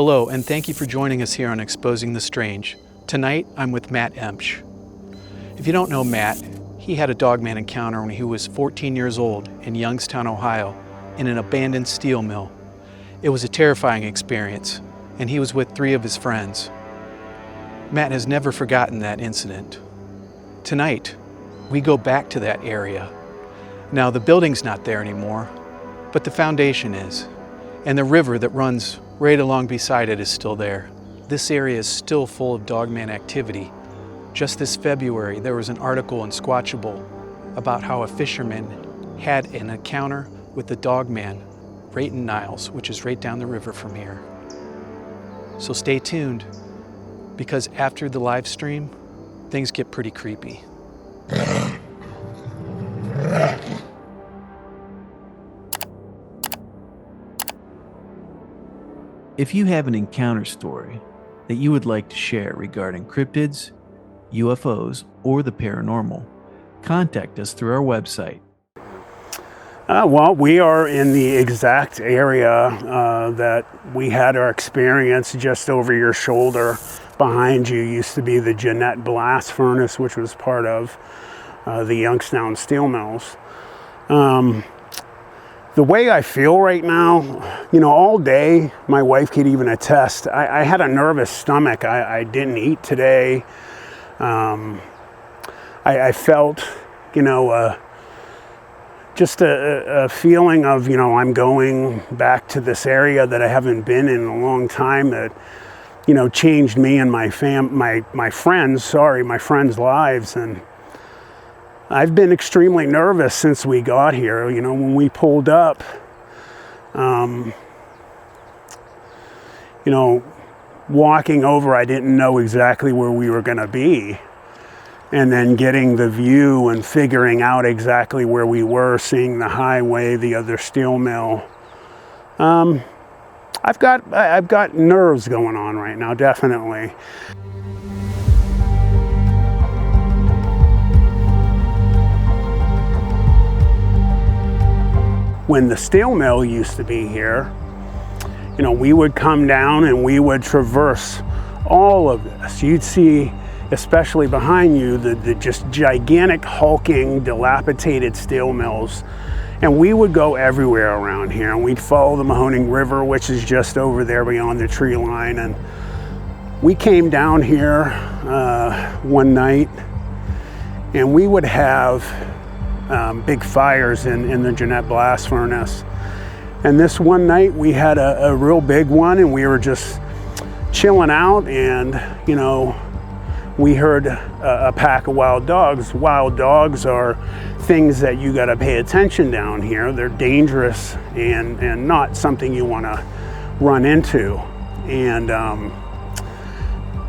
Hello, and thank you for joining us here on Exposing the Strange. Tonight, I'm with Matt Emch. If you don't know Matt, he had a Dogman encounter when he was 14 years old in Youngstown, Ohio, in an abandoned steel mill. It was a terrifying experience, and he was with 3 of his friends. Matt has never forgotten that incident. Tonight, we go back to that area. Now, the building's not there anymore, but the foundation is, and the river that runs right along beside it is still there. This area is still full of Dogman activity. Just this February, there was an article in Squatchable about how a fisherman had an encounter with the Dogman right in Niles, which is right down the river from here. So stay tuned, because after the live stream, things get pretty creepy. If you have an encounter story that you would like to share regarding cryptids, UFOs, or the paranormal, contact us through our website. Well, we are in the exact area that we had our experience. Just over your shoulder behind you used to be the Jeanette blast furnace, which was part of the Youngstown steel mills. The way I feel right now, all day, my wife could even attest, I had a nervous stomach. I didn't eat today. I felt, just a feeling of, I'm going back to this area that I haven't been in a long time that, changed me and my friends' lives. And I've been extremely nervous since we got here. When we pulled up, walking over, I didn't know exactly where we were going to be. And then getting the view and figuring out exactly where we were, seeing the highway, the other steel mill. I've got nerves going on right now, definitely. When the steel mill used to be here, we would come down and we would traverse all of this. You'd see, especially behind you, the just gigantic, hulking, dilapidated steel mills. And we would go everywhere around here, and we'd follow the Mahoning River, which is just over there beyond the tree line. And we came down here one night, and we would have big fires in the Jeanette blast furnace. And this one night we had a real big one, and we were just chilling out, and we heard a pack of wild dogs. Wild dogs are things that you got to pay attention down here. They're dangerous and not something you want to run into. And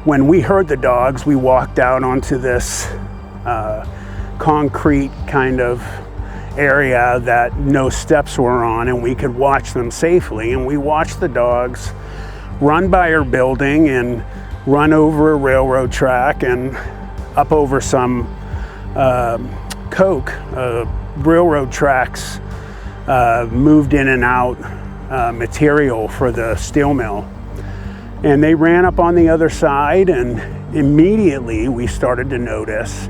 when we heard the dogs, we walked out onto this concrete kind of area that no steps were on, and we could watch them safely. And we watched the dogs run by our building and run over a railroad track and up over some coke. Railroad tracks moved in and out material for the steel mill. And they ran up on the other side, and immediately we started to notice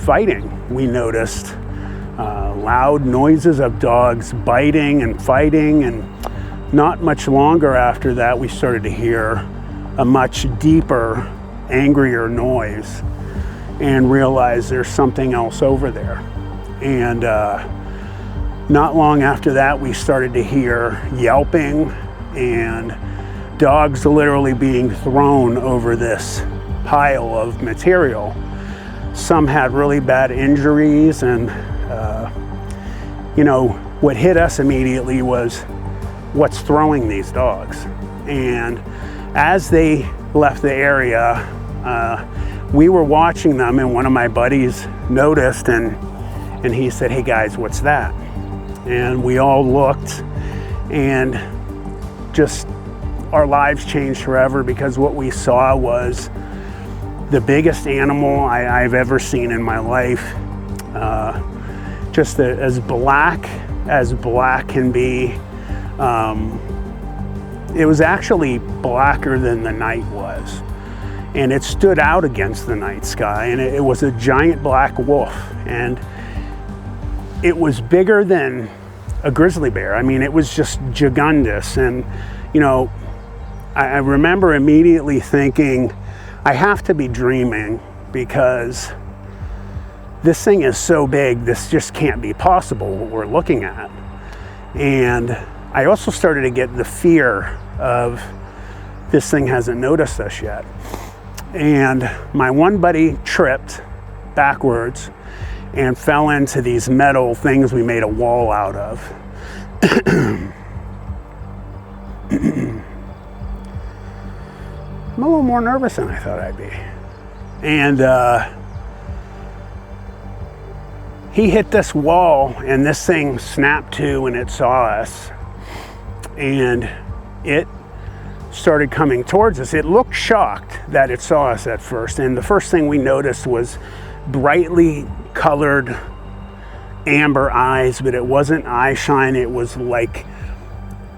fighting. We noticed loud noises of dogs biting and fighting, and not much longer after that we started to hear a much deeper, angrier noise and realized there's something else over there. And not long after that we started to hear yelping and dogs literally being thrown over this pile of material. Some had really bad injuries, and what hit us immediately was, what's throwing these dogs? And as they left the area, we were watching them, and one of my buddies noticed, and he said, "Hey guys, what's that?" And we all looked, and just our lives changed forever, because what we saw was the biggest animal I've ever seen in my life. Just as black can be. It was actually blacker than the night was. And it stood out against the night sky, and it was a giant black wolf. And it was bigger than a grizzly bear. I mean, it was just gigundous. And, you know, I remember immediately thinking, I have to be dreaming, because this thing is so big, this just can't be possible, what we're looking at. And I also started to get the fear of, this thing hasn't noticed us yet. And my one buddy tripped backwards and fell into these metal things we made a wall out of. I'm a little more nervous than I thought I'd be. And he hit this wall, and this thing snapped to, and it saw us. And it started coming towards us. It looked shocked that it saw us at first. And the first thing we noticed was brightly colored amber eyes, but it wasn't eye shine. It was like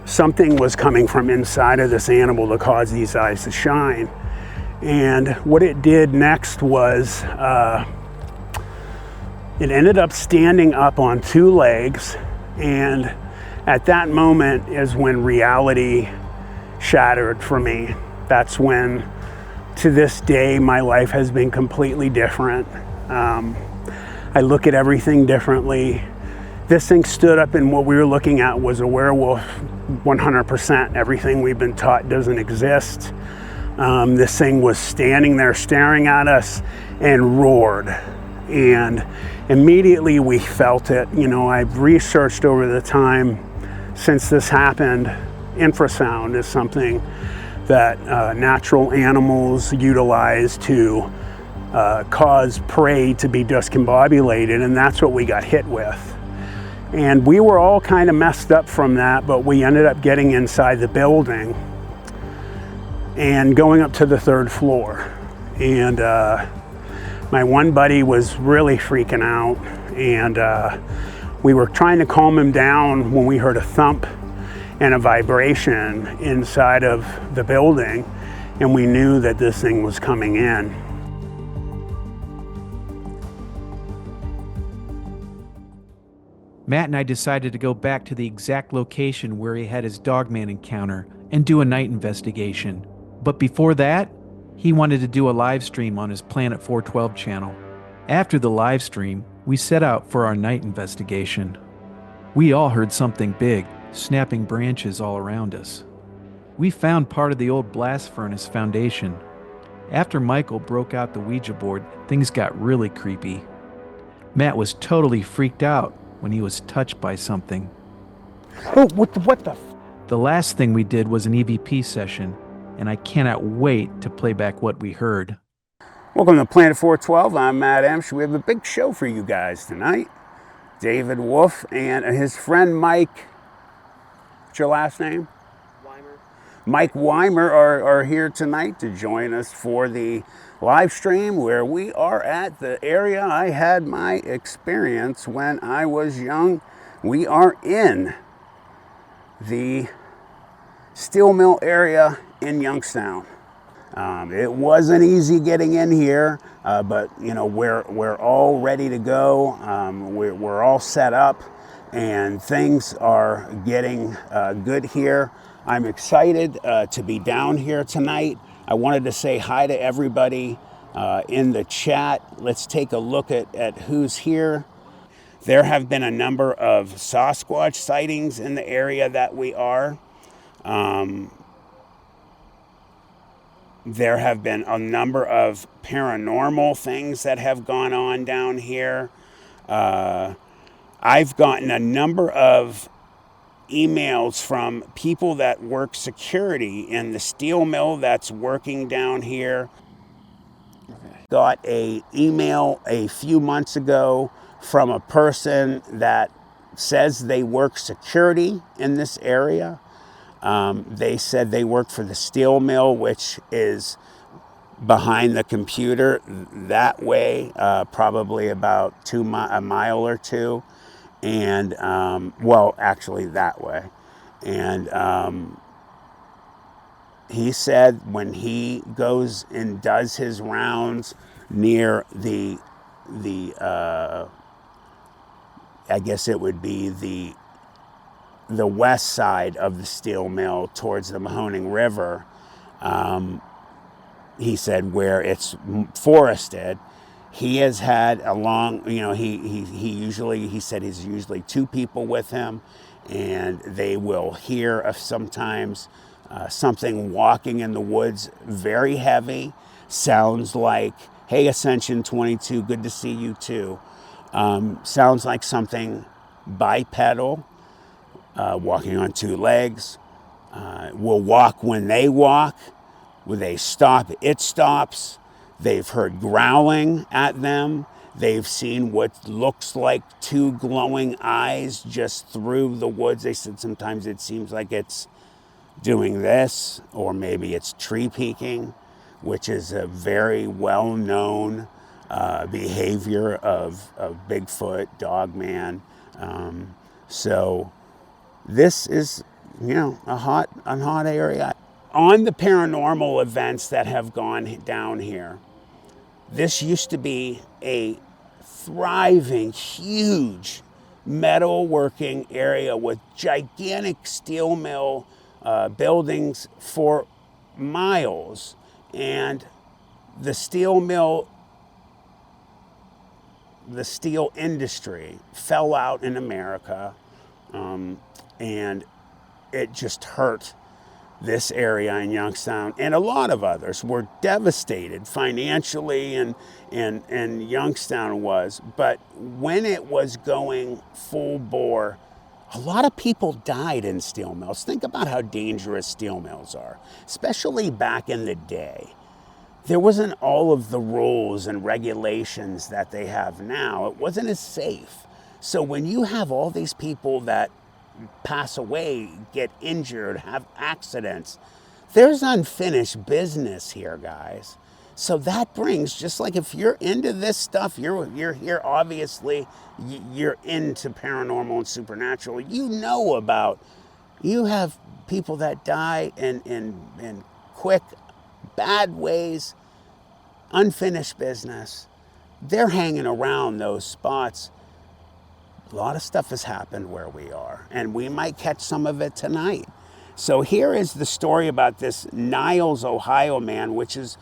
something was coming from inside of this animal to cause these eyes to shine. And what it did next was it ended up standing up on two legs. And at that moment is when reality shattered for me. That's when, to this day, my life has been completely different. I look at everything differently. This thing stood up, and what we were looking at was a werewolf 100%. Everything we've been taught doesn't exist. This thing was standing there staring at us and roared. And immediately we felt it. You know, I've researched over the time since this happened. Infrasound is something that natural animals utilize to cause prey to be discombobulated, and that's what we got hit with. And we were all kind of messed up from that, but we ended up getting inside the building and going up to the third floor. And my one buddy was really freaking out, and we were trying to calm him down when we heard a thump and a vibration inside of the building, and we knew that this thing was coming in. Matt and I decided to go back to the exact location where he had his Dogman encounter and do a night investigation. But before that, he wanted to do a live stream on his Planet 412 channel. After the live stream, we set out for our night investigation. We all heard something big, snapping branches all around us. We found part of the old blast furnace foundation. After Michael broke out the Ouija board, things got really creepy. Matt was totally freaked out when he was touched by something. Oh, what the? The last thing we did was an EVP session, and I cannot wait to play back what we heard. Welcome to Planet 412. I'm Matt Emch. We have a big show for you guys tonight. David Wolf and his friend Mike. What's your last name? Weimer. Mike Weimer are here tonight to join us for the live stream where we are at the area I had my experience when I was young. We are in the steel mill area in Youngstown. It wasn't easy getting in here, but you know, we're all ready to go. We're all set up, and things are getting good here. I'm excited to be down here tonight. I wanted to say hi to everybody in the chat. Let's take a look at who's here. There have been a number of Sasquatch sightings in the area that we are. There have been a number of paranormal things that have gone on down here. I've gotten a number of emails from people that work security in the steel mill that's working down here. Got an email a few months ago from a person that says they work security in this area. They said they work for the steel mill, which is behind the computer that way, probably about a mile or two. And, well, actually that way. And he said when he goes and does his rounds near the I guess it would be the west side of the steel mill towards the Mahoning River, he said where it's forested, he has had a long, he said he's usually two people with him, and they will hear of sometimes something walking in the woods, very heavy, sounds like, hey, Ascension 22, good to see you too. Sounds like something bipedal, walking on two legs, will walk when they walk. When they stop, it stops. They've heard growling at them. They've seen what looks like two glowing eyes just through the woods. They said sometimes it seems like it's doing this, or maybe it's tree peeking, which is a very well-known behavior of Bigfoot, Dogman. So this is, a hot area. On the paranormal events that have gone down here, this used to be a thriving, huge metalworking area with gigantic steel mill buildings for miles. And the steel mill, the steel industry fell out in America, and it just hurt this area in Youngstown, and a lot of others were devastated financially, and Youngstown was. But when it was going full bore, a lot of people died in steel mills. Think about how dangerous steel mills are, especially back in the day. There wasn't all of the rules and regulations that they have now. It wasn't as safe. So when you have all these people that pass away, get injured, have accidents, there's unfinished business here, guys. So that brings, just like if you're into this stuff, you're here, obviously, you're into paranormal and supernatural, you have people that die in quick, bad ways, unfinished business. They're hanging around those spots. A lot of stuff has happened where we are, and we might catch some of it tonight. So here is the story about this Niles, Ohio man, which is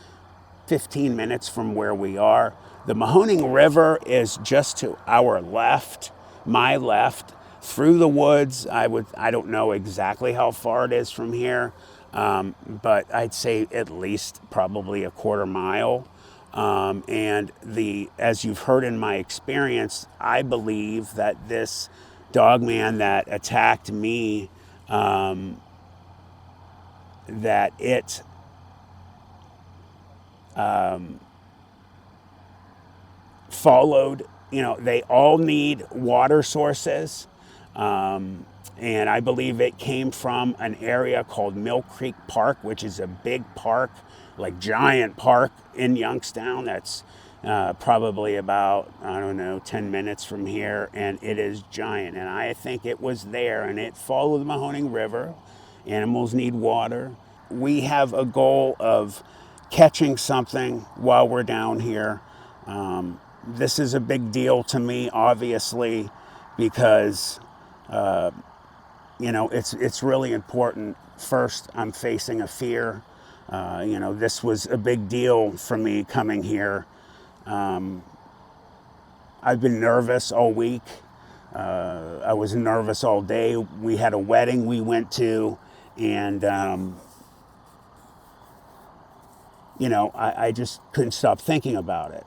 15 minutes from where we are. The Mahoning River is just to our left, my left, through the woods. I don't know exactly how far it is from here, but I'd say at least probably a quarter mile. And as you've heard in my experience, I believe that this dogman that attacked me, that it followed, they all need water sources. And I believe it came from an area called Mill Creek Park, which is a big park, like giant park in Youngstown. That's probably about, 10 minutes from here, and it is giant. And I think it was there, and it followed the Mahoning River. Animals need water. We have a goal of catching something while we're down here. This is a big deal to me, obviously, because it's really important. First, I'm facing a fear. This was a big deal for me coming here. I've been nervous all week. I was nervous all day. We had a wedding we went to, and I just couldn't stop thinking about it.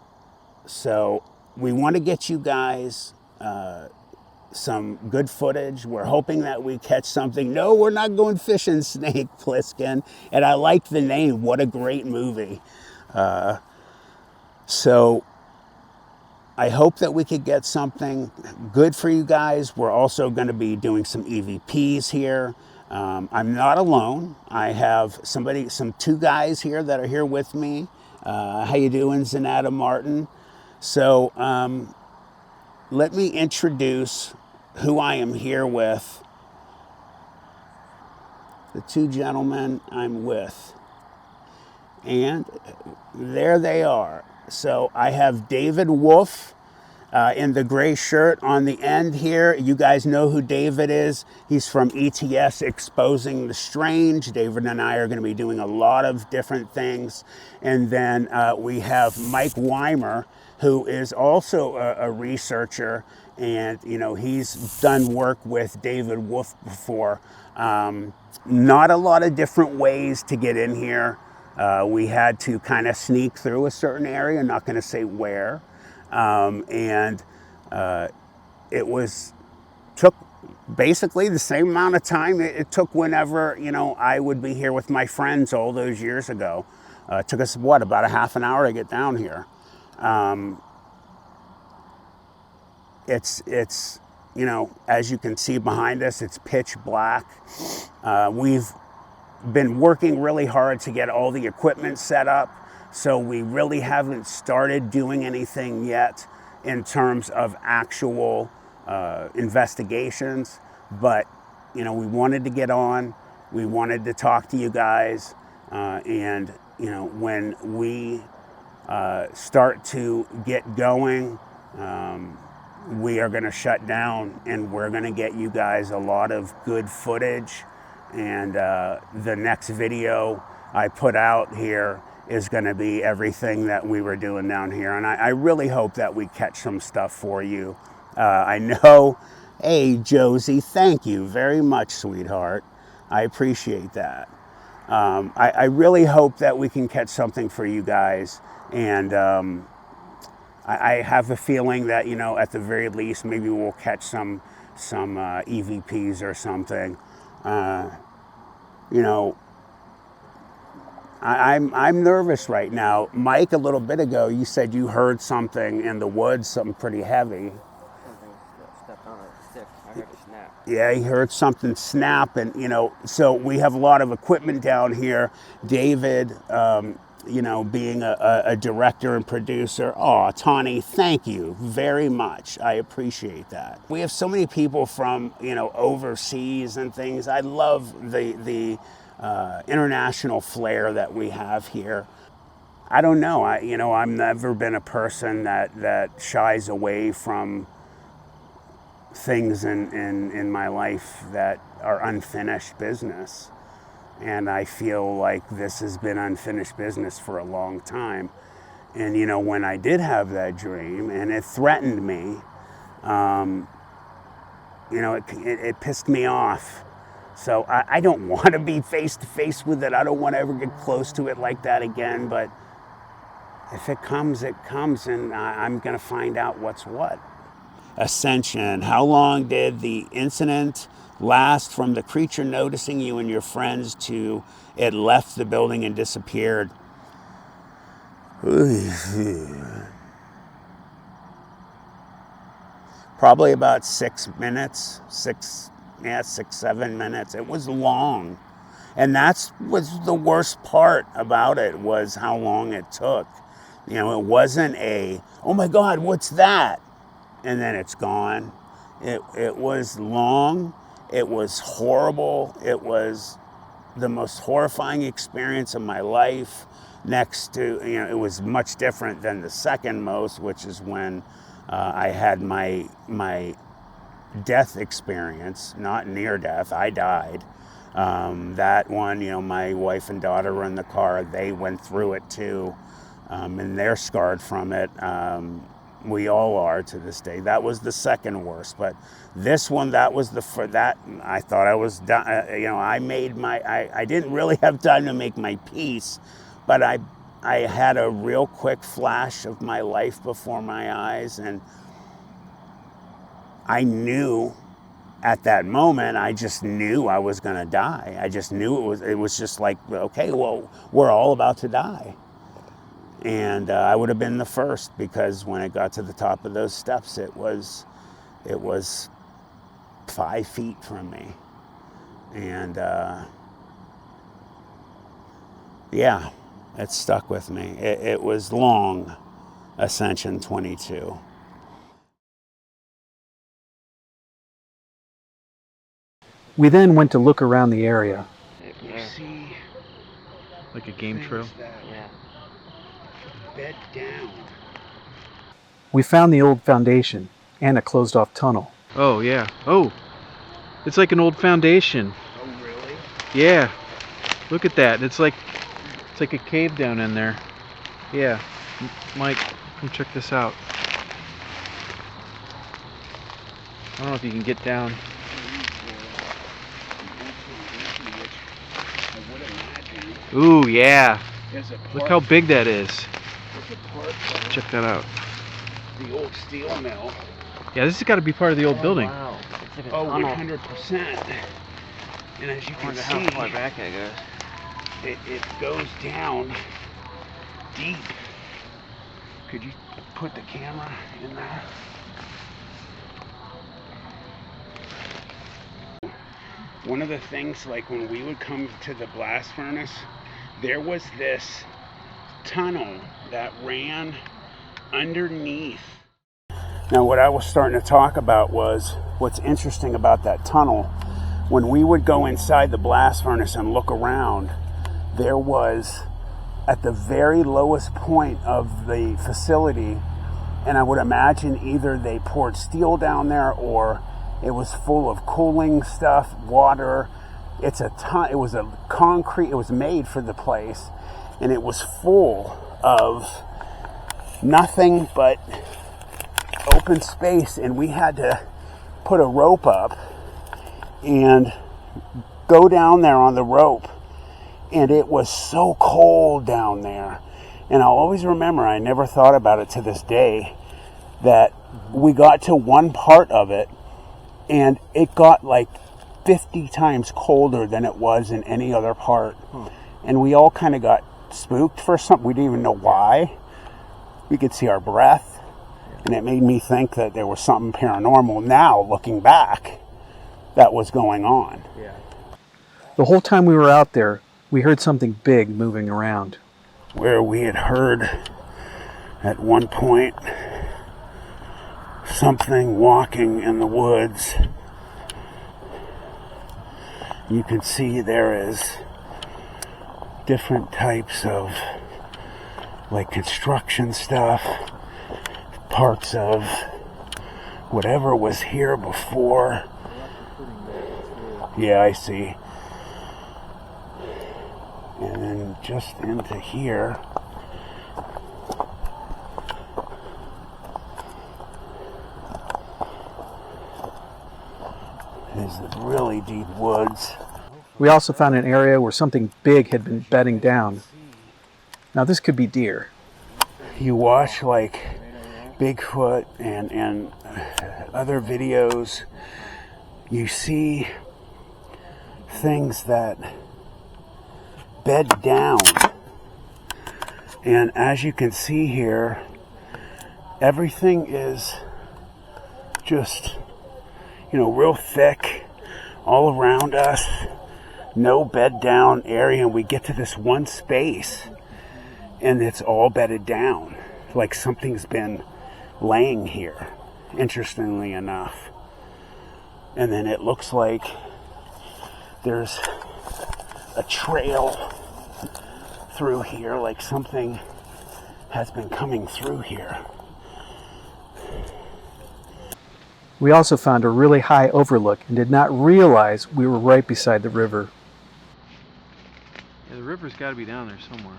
So we want to get you guys some good footage. We're hoping that we catch something. No, we're not going fishing, Snake Plissken. And I like the name. What a great movie. So I hope that we could get something good for you guys. We're also going to be doing some EVPs here. I'm not alone. I have two guys here that are here with me. How you doing, Zanetta Martin? So let me introduce who I am here with. the two gentlemen I'm with. And there they are. So I have David Wolf in the gray shirt on the end here. You guys know who David is. He's from ETS Exposing the Strange. David and I are going to be doing a lot of different things. And then we have Mike Weimer, who is also a researcher. And, you know, he's done work with David Wolf before. Not a lot of different ways to get in here. We had to kind of sneak through a certain area, I'm not going to say where. It took basically the same amount of time it took whenever, you know, I would be here with my friends all those years ago. It took us, what, about a half an hour to get down here. It's you know, as you can see behind us, it's pitch black. We've been working really hard to get all the equipment set up, so we really haven't started doing anything yet in terms of actual investigations. But, you know, we wanted to get on, we wanted to talk to you guys, and, you know, when we start to get going, we are going to shut down, and we're going to get you guys a lot of good footage. And the next video I put out here is going to be everything that we were doing down here. And I really hope that we catch some stuff for you. I know, hey, Josie, thank you very much, sweetheart. I appreciate that. I really hope that we can catch something for you guys. And I have a feeling that, you know, at the very least, maybe we'll catch some EVPs or something. You know, I'm nervous right now. Mike, a little bit ago, you said you heard something in the woods, something pretty heavy. Something stepped on a stick. I heard it snap. Yeah, he heard something snap, and, you know, so we have a lot of equipment down here. David, you know, being a director and producer. Oh, Tawny, thank you very much. I appreciate that. We have so many people from, you know, overseas and things. I love the international flair that we have here. I don't know. I've never been a person that shies away from things in my life that are unfinished business. And I feel like this has been unfinished business for a long time. And, you know, when I did have that dream and it threatened me, you know, it pissed me off. So I don't want to be face to face with it. I don't want to ever get close to it like that again. But if it comes, it comes, and I'm going to find out what's what. Ascension. How long did the incident last from the creature noticing you and your friends to it left the building and disappeared? Probably about 6 minutes, 7 minutes. It was long. And that's was the worst part about it, was how long it took. You know, it wasn't oh my God, what's that? And then it's gone. It was long. It was horrible. It was the most horrifying experience of my life. Next to, you know, it was much different than the second most, which is when I had my death experience, not near death. I died. That one, you know, my wife and daughter were in the car. They went through it too, and they're scarred from it. We all are to this day. That was the second worst, but this one, that was that I thought I was done. You know, I didn't really have time to make my peace, but I had a real quick flash of my life before my eyes, and I knew at that moment, I just knew I was going to die. I just knew it was just like, okay, well, we're all about to die. And I would have been the first, because when it got to the top of those steps, it was 5 feet from me. And yeah, it stuck with me. It was long, Ascension 22. We then went to look around the area. Like a game trail. Yeah. Bed down. We found the old foundation and a closed-off tunnel. Oh, yeah. Oh, it's like an old foundation. Oh, really? Yeah. Look at that. It's like a cave down in there. Yeah. Mike, come check this out. I don't know if you can get down. Ooh, yeah. Look how big that is. Check that out. The old steel mill. Yeah, this has got to be part of the old building. Wow. It's like a Oh, tunnel. 100%. And as you I can wonder see, how far back it goes. it goes down deep. Could you put the camera in there? One of the things, like when we would come to the blast furnace, there was this tunnel that ran underneath. Now, what I was starting to talk about was what's interesting about that tunnel. When we would go inside the blast furnace and look around, there was, at the very lowest point of the facility, and I would imagine either they poured steel down there or it was full of cooling stuff, water. It was a concrete, it was made for the place, and it was full of nothing but open space, and we had to put a rope up and go down there on the rope, and it was so cold down there. And I'll always remember, I never thought about it to this day, that we got to one part of it and it got like 50 times colder than it was in any other part. And we all kind of got spooked for something. We didn't even know why. We could see our breath, and it made me think that there was something paranormal now, looking back, that was going on. Yeah. The whole time we were out there, we heard something big moving around. Where we had heard at one point something walking in the woods, you can see there is different types of like construction stuff, parts of whatever was here before. Yeah, I see. And then just into here is the really deep woods. We also found an area where something big had been bedding down. Now this could be deer. You watch like Bigfoot and other videos, you see things that bed down. And as you can see here, everything is just, real thick all around us. No bed down area, and we get to this one space and it's all bedded down, like something's been laying here, interestingly enough. And then it looks like there's a trail through here, like something has been coming through here. We also found a really high overlook and did not realize we were right beside the river. Yeah, the river's got to be down there somewhere.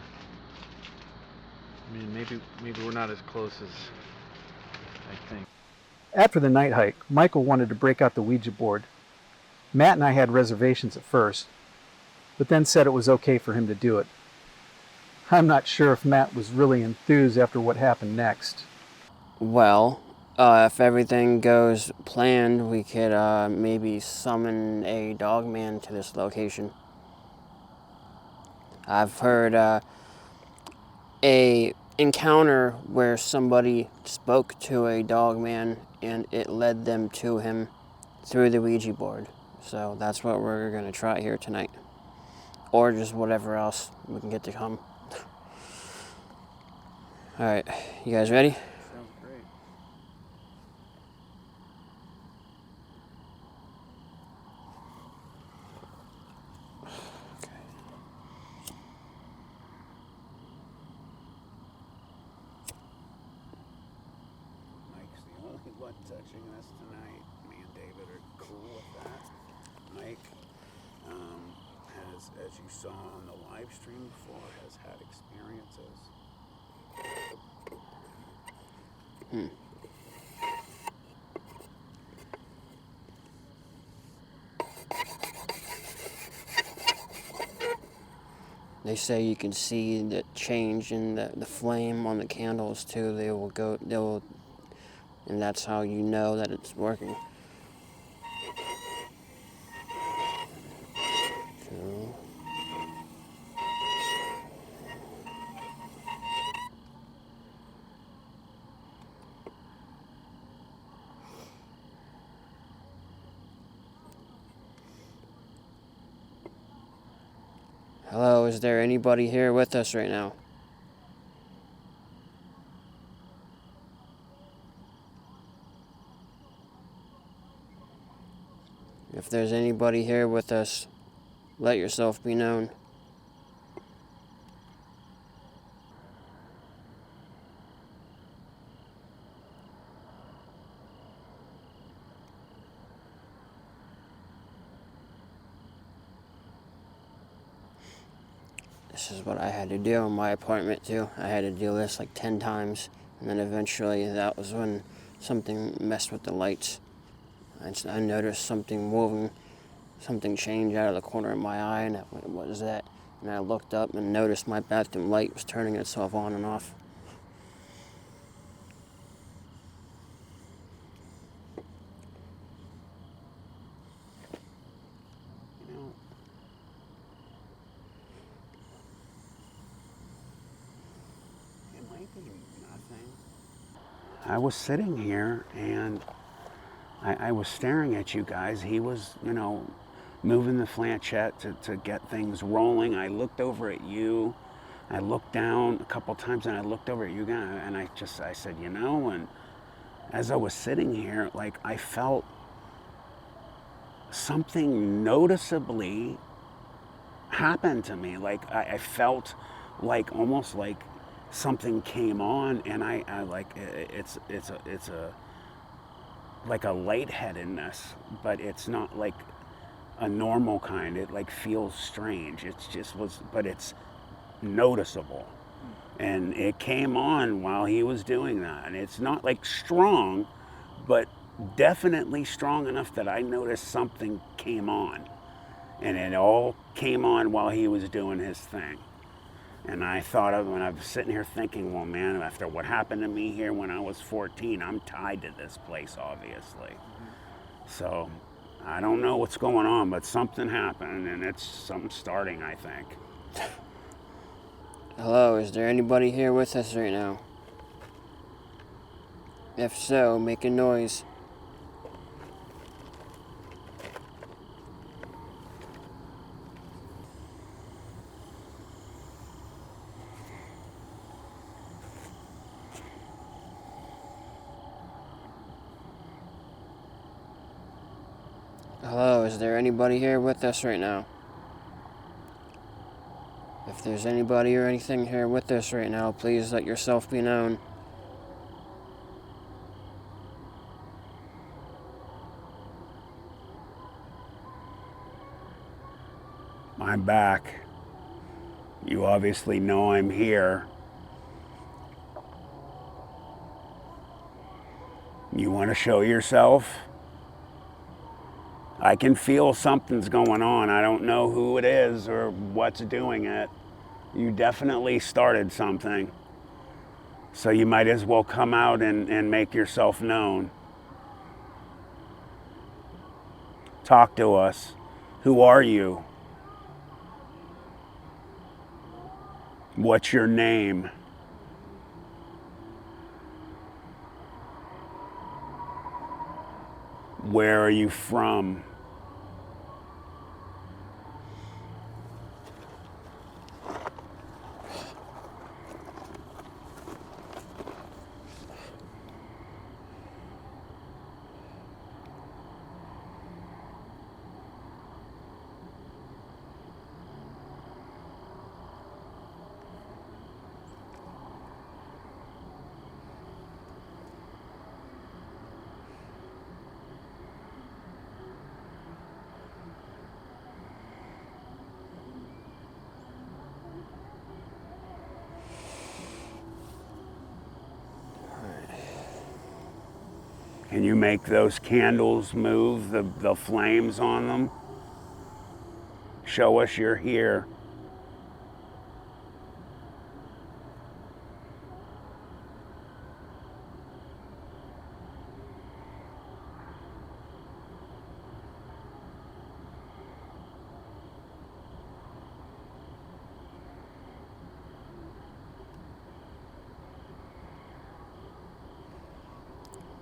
I mean, maybe we're not as close as I think. After the night hike, Michael wanted to break out the Ouija board. Matt and I had reservations at first, but then said it was okay for him to do it. I'm not sure if Matt was really enthused after what happened next. Well, if everything goes planned, we could maybe summon a dogman to this location. I've heard a encounter where somebody spoke to a dogman and it led them to him through the Ouija board. So that's what we're going to try here tonight. Or just whatever else we can get to come. Alright, you guys ready? Sounds great. butt touching us tonight. Me and David are cool with that. Mike, as you saw on the live stream before, has had experiences. They say you can see the change in the flame on the candles too. And that's how you know that it's working. So, hello, is there anybody here with us right now? If there's anybody here with us, let yourself be known. This is what I had to do in my apartment too. I had to do this like 10 times, and then eventually that was when something messed with the lights. I noticed something moving, something changed out of the corner of my eye, and I went, what is that? And I looked up and noticed my bathroom light was turning itself on and off. You know, it might be nothing. I was sitting here and I was staring at you guys. He was, moving the planchette to get things rolling. I looked over at you. I looked down a couple times and I looked over at you guys and I said, and as I was sitting here, like I felt something noticeably happen to me. Like I felt like almost like something came on, and I like it's a like a lightheadedness, but it's not like a normal kind. It like feels strange. But it's noticeable, and it came on while he was doing that, and it's not like strong, but definitely strong enough that I noticed something came on, and it all came on while he was doing his thing. And I thought of, when I was sitting here thinking, well, man, after what happened to me here when I was 14, I'm tied to this place, obviously. So I don't know what's going on, but something happened, and it's something starting, I think. Hello, is there anybody here with us right now? If so, make a noise. Hello, is there anybody here with us right now? If there's anybody or anything here with us right now, please let yourself be known. I'm back. You obviously know I'm here. You want to show yourself? I can feel something's going on. I don't know who it is or what's doing it. You definitely started something. So you might as well come out and make yourself known. Talk to us. Who are you? What's your name? Where are you from? Can you make those candles move, the flames on them? Show us you're here.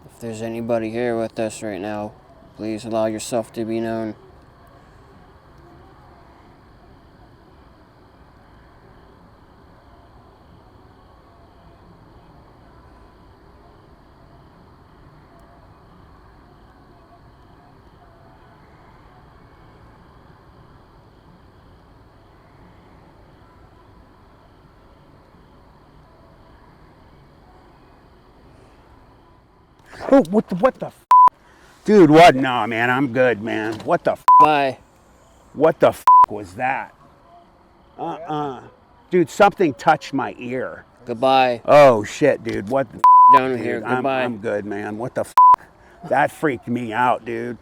If there's anybody here with us right now, please allow yourself to be known. Oh, what the f? Dude, what? No, man, I'm good, man. What the f? Bye. What the f was that? Dude, something touched my ear. Goodbye. Oh, shit, dude. What the f? Down Dude, here. Goodbye. I'm good, man. What the f? That freaked me out, dude.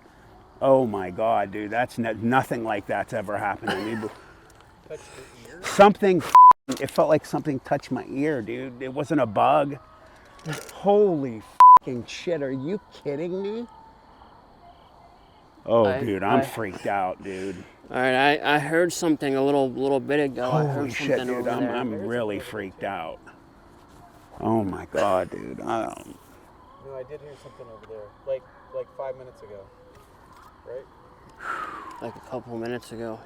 Oh, my God, dude. That's nothing like that's ever happened to me. Touched your ear? Something, it felt like something touched my ear, dude. It wasn't a bug. Holy fucking shit, are you kidding me? Oh, dude, I'm freaked out, dude. All right, I heard something a little bit ago. I heard Holy shit, something dude, over there. I'm really freaked out. Oh my God, dude. I don't... No, I did hear something over there, like 5 minutes ago, right? Like a couple minutes ago.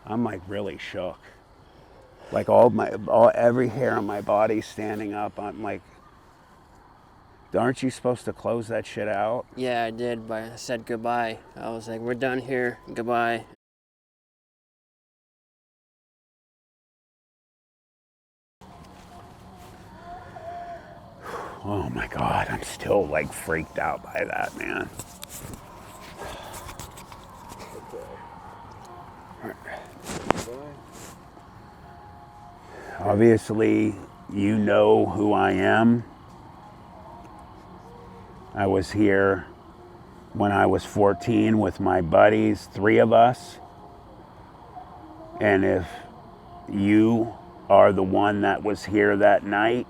I'm like really shook. Like every hair on my body standing up. I'm like, aren't you supposed to close that shit out? Yeah, I did, but I said goodbye. I was like, we're done here. Goodbye. Oh my God, I'm still like freaked out by that, man. Obviously, you know who I am. I was here when I was 14 with my buddies, 3 of us. And if you are the one that was here that night,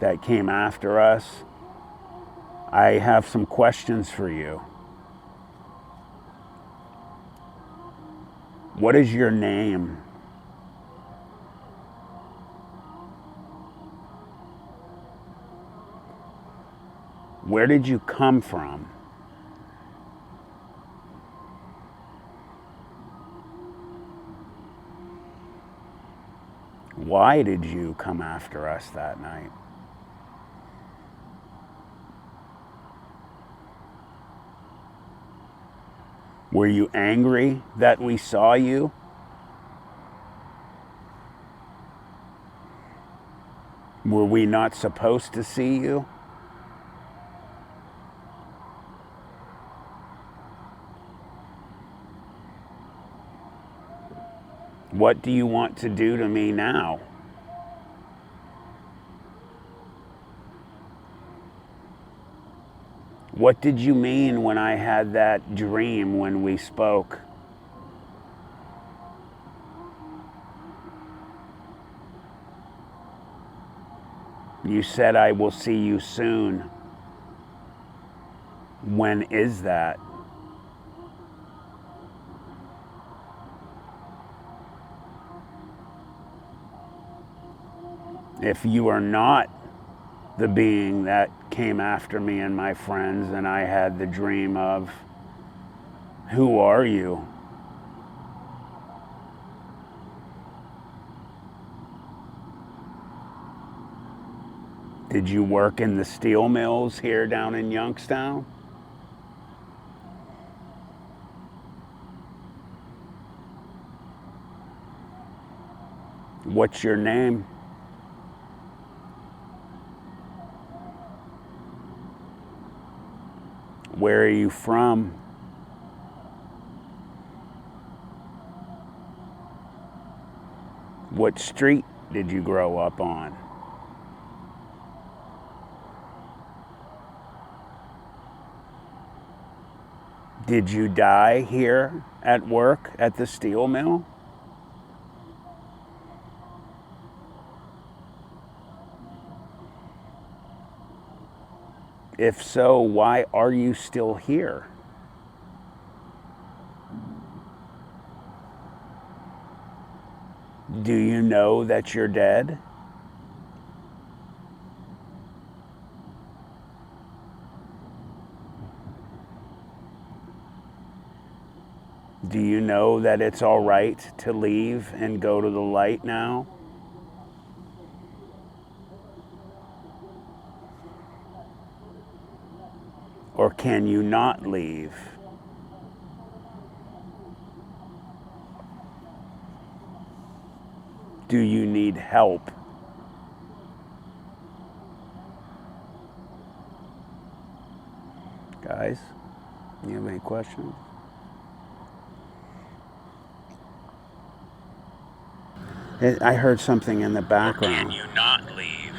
that came after us, I have some questions for you. What is your name? Where did you come from? Why did you come after us that night? Were you angry that we saw you? Were we not supposed to see you? What do you want to do to me now? What did you mean when I had that dream when we spoke? You said I will see you soon. When is that? If you are not the being that came after me and my friends and I had the dream of, who are you? Did you work in the steel mills here down in Youngstown? What's your name? Where are you from? What street did you grow up on? Did you die here at work at the steel mill? If so, why are you still here? Do you know that you're dead? Do you know that it's all right to leave and go to the light now? Or can you not leave? Do you need help? Guys, you have any questions? I heard something in the background. Or can you not leave?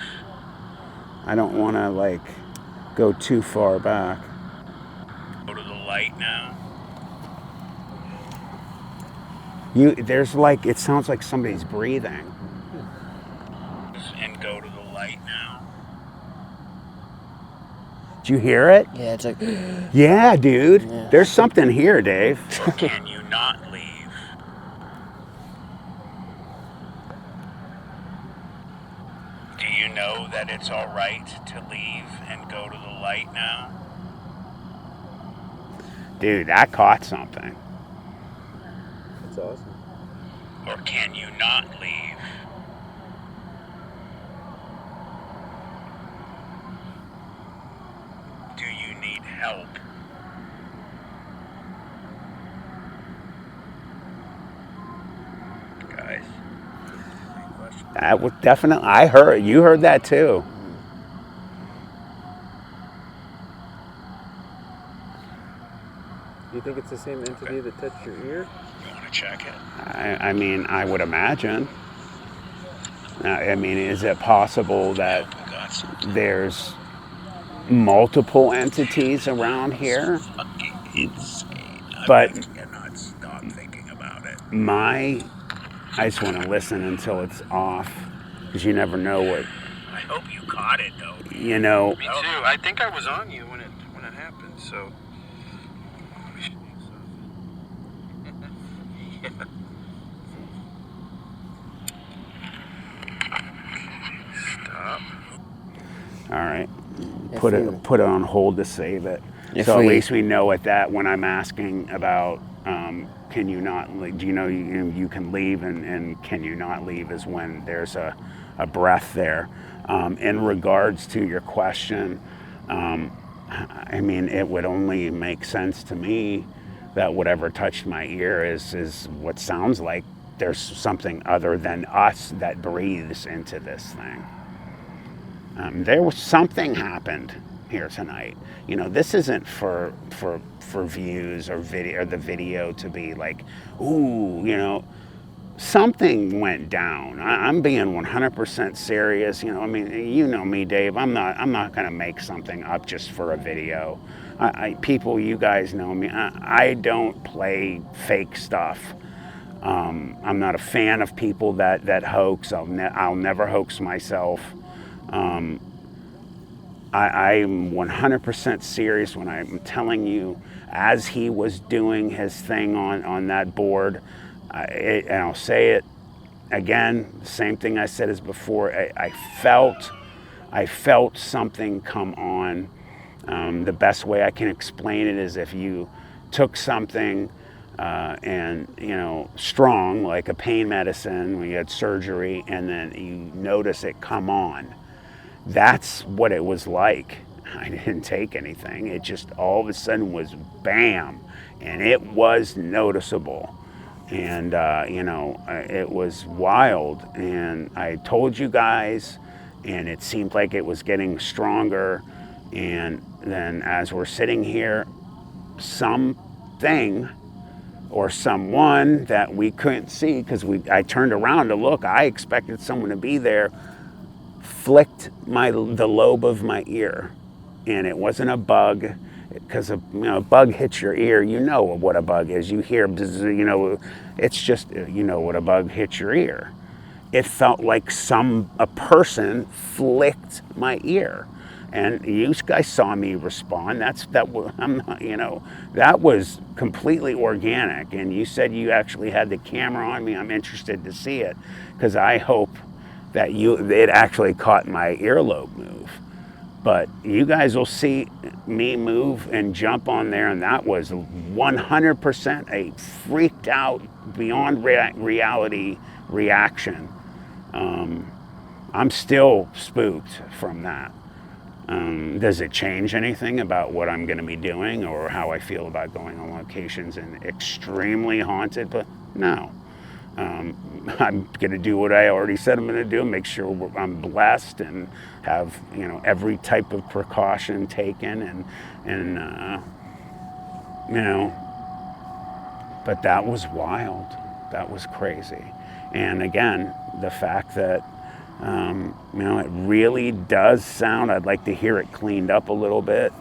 I don't want to like go too far back. Go to the light now. There's like, it sounds like somebody's breathing. And go to the light now. Do you hear it? Yeah, it's like, Yeah, dude. Yeah. There's something here, Dave. Or can you not leave? Do you know that it's all right to leave and go to the light now? Dude, that caught something. That's awesome. Or can you not leave? Do you need help? Guys, any questions? That was definitely, you heard that too. Do you think it's the same entity that touched your ear? You want to check it? I mean, I would imagine. I mean, is it possible that We got some there's multiple entities around here? fucking insane. But- I cannot stop thinking about it. I just want to listen until it's off, because you never know what, I hope you caught it though. you know. Me too. I think I was on you when it happened. So. Stop. All right, If put you- it on hold to save it. If So at we- least we know at that when I'm asking about, can you not? Do you know you can leave and can you not leave is when there's a breath there. In regards to your question, I mean, it would only make sense to me that whatever touched my ear is what sounds like there's something other than us that breathes into this thing. There was something happened here tonight. You know, this isn't for views or video, or the video to be like, ooh, you know, something went down. I'm being 100% serious. You know, I mean, you know me, Dave. I'm not gonna make something up just for a video. People, you guys know me. I don't play fake stuff. I'm not a fan of people that hoax. I'll never hoax myself. I'm 100% serious when I'm telling you, as he was doing his thing on that board, and I'll say it again, same thing I said as before, I felt something come on. The best way I can explain it is if you took something and, you know, strong, like a pain medicine when you had surgery, and then you notice it come on. That's what it was like. I didn't take anything. It just all of a sudden was bam, and it was noticeable. And, you know, it was wild. And I told you guys, and it seemed like it was getting stronger. And then as we're sitting here, something or someone that we couldn't see because I turned around to look. I expected someone to be there, flicked the lobe of my ear, and it wasn't a bug, because a bug hits your ear. You know what a bug is. You hear, it's just, what a bug hits your ear. It felt like a person flicked my ear, and you guys saw me respond. That was completely organic. And you said you actually had the camera on me. I'm interested to see it, because I hope that it actually caught my earlobe move. But you guys will see me move and jump on there, and that was 100% a freaked out, beyond reality reaction. I'm still spooked from that. Does it change anything about what I'm going to be doing or how I feel about going on locations in extremely haunted? But no. I'm going to do what I already said I'm going to do, make sure I'm blessed and have, every type of precaution taken, but that was wild. That was crazy. And again, the fact that, it really does sound, I'd like to hear it cleaned up a little bit,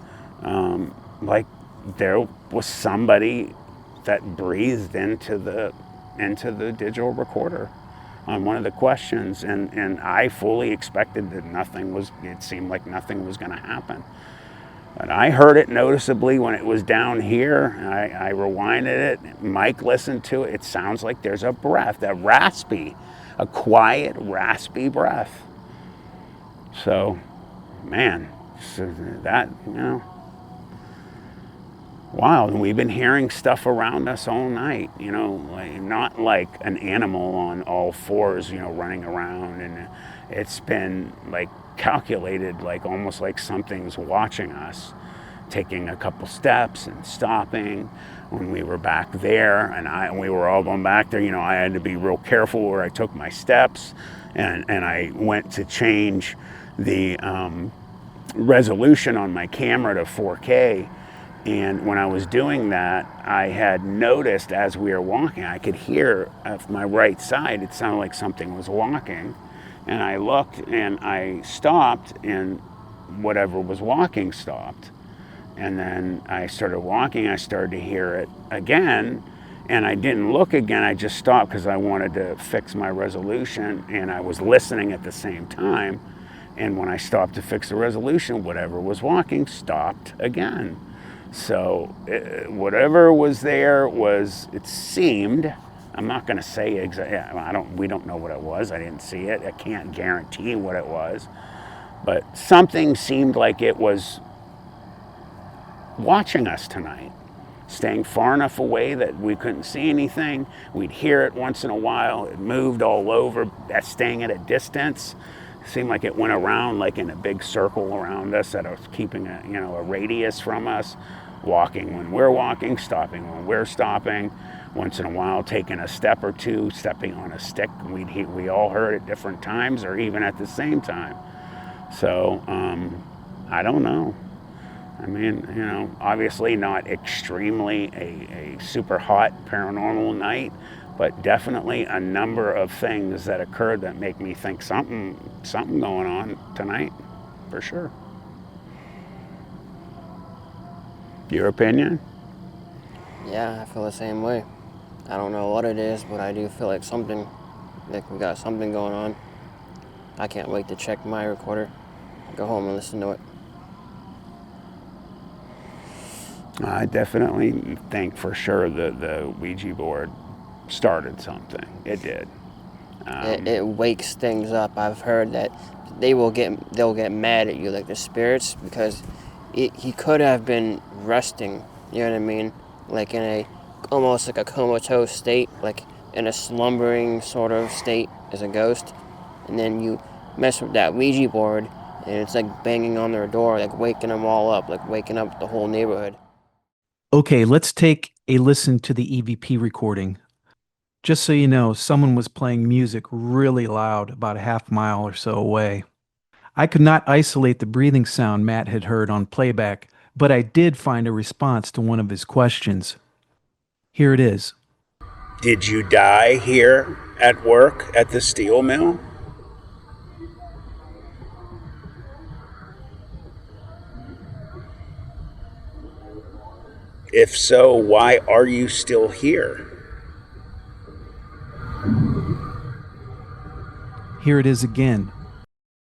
like there was somebody that breathed into the digital recorder on one of the questions, and I fully expected that it seemed like nothing was going to happen. But I heard it noticeably when it was down here. I rewinded it. Mike listened to it. It sounds like there's a breath, a quiet, raspy breath. So, man, wow, and we've been hearing stuff around us all night, not like an animal on all fours, running around, and it's been like calculated, like almost like something's watching us, taking a couple steps and stopping. When we were back there, and we were all going back there, I had to be real careful where I took my steps, and I went to change the resolution on my camera to 4K. And when I was doing that, I had noticed as we were walking, I could hear off my right side, it sounded like something was walking. And I looked and I stopped, and whatever was walking stopped. And then I started walking, I started to hear it again, and I didn't look again, I just stopped because I wanted to fix my resolution, and I was listening at the same time. And when I stopped to fix the resolution, whatever was walking stopped again. So whatever was there it seemed, I'm not going to say exactly, we don't know what it was. I didn't see it. I can't guarantee what it was. But something seemed like it was watching us tonight, staying far enough away that we couldn't see anything. We'd hear it once in a while. It moved all over, staying at a distance. Seemed like it went around like in a big circle around us, that was keeping a radius from us, walking when we're walking, stopping when we're stopping, once in a while taking a step or two, stepping on a stick. We all heard at different times or even at the same time. So I don't know. I mean, obviously not extremely a super hot paranormal night, but definitely a number of things that occurred that make me think something going on tonight, for sure. Your opinion? Yeah, I feel the same way. I don't know what it is, but I do feel like we got something going on. I can't wait to check my recorder, go home and listen to it. I definitely think for sure the Ouija board started something. It did. It wakes things up. I've heard that they'll get mad at you, like the spirits, because he could have been resting. You know what I mean? Like in almost like a comatose state, like in a slumbering sort of state as a ghost, and then you mess with that Ouija board, and it's like banging on their door, like waking them all up, like waking up the whole neighborhood. Okay, let's take a listen to the EVP recording. Just so you know, someone was playing music really loud about a half mile or so away. I could not isolate the breathing sound Matt had heard on playback, but I did find a response to one of his questions. Here it is. Did you die here at work at the steel mill? If so, why are you still here? Here it is again.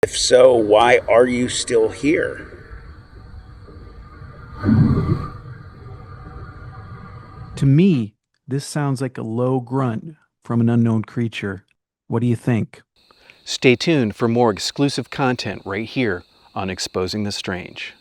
If so, why are you still here? To me, this sounds like a low grunt from an unknown creature. What do you think? Stay tuned for more exclusive content right here on Exposing the Strange.